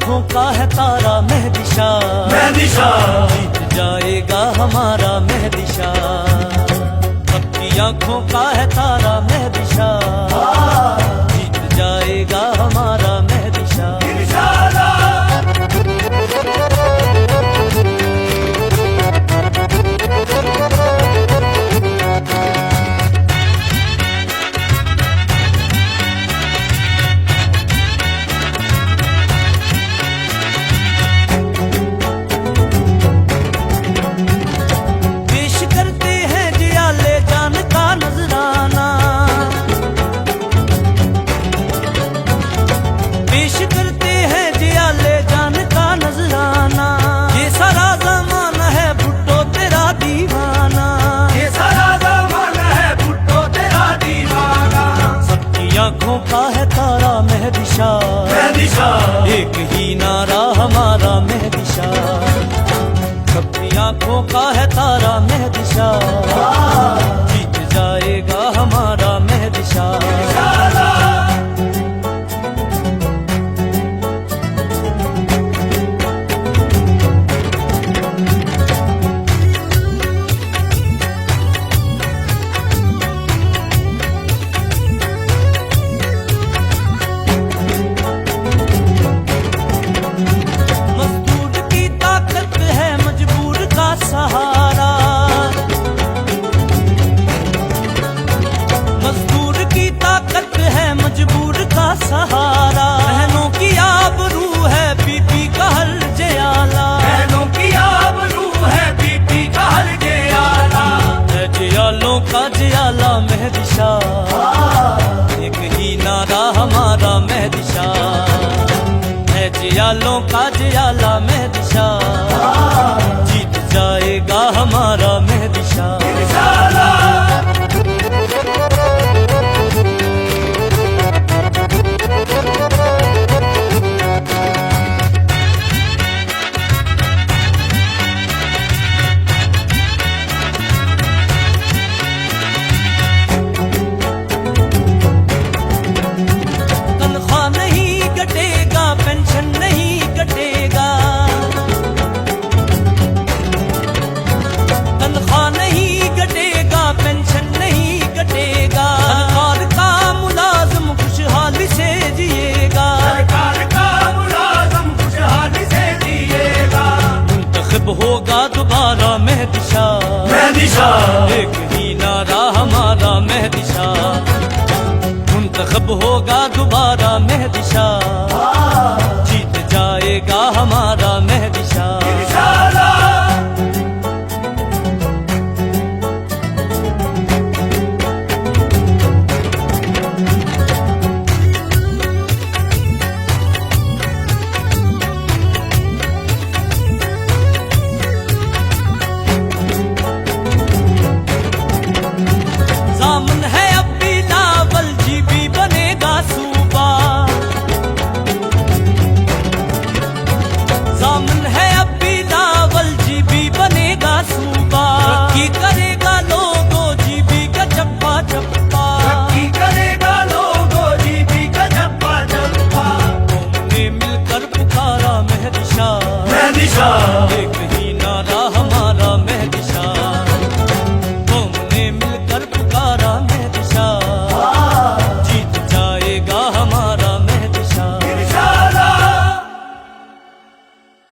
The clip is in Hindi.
आंखों का है तारा मेहदी शाह, जीत जाएगा हमारा मेहदी शाह। सबकी आंखों का है तारा मेहदी शाह, जीत जाएगा हमारा मेहदी शाह। आंखों का है तारा मेहदी शाह, एक ही नारा हमारा मेहदी शाह। सबकी आंखों का है तारा मेहदी शाह, जीत जाएगा हमारा मेहदी शाह। सहारा बहनों की आबरू है बीबी का हर जयाला, बहनों की आबरू है बीबी का हर जयाला। है जयालों का जयाला मेहदी शाह, एक ही नारा हमारा मेहदी शाह। है जयालों का जयाला मेहदी शाह, जीत जाएगा हमारा मेहदी शाह। पेंशन नहीं कटेगा, तनख्वाह नहीं कटेगा, पेंशन नहीं कटेगा। सरकार का मुलाजिम खुशहाली से जिएगा, सरकार का मुलाजिम खुशहाली से जिएगा। मुंतखब होगा दोबारा मेहदी शाह, एक ही नारा हमारा मेहदी शाह। मुंतखब होगा दोबारा मेहदी शाह, जीत जाएगा हमारा मेहदी शाह। सामन है अब बिलावल जी भी बनेगा सूबा, सामन है अब बिलावल जी भी बनेगा सूबा। तरक्की करेगा लोगो जी भी का चप्पा चप्पा, तरक्की करेगा लोगो जी भी का चप्पा चप्पा। हमने मिलकर पुकारा मेहदी शाह,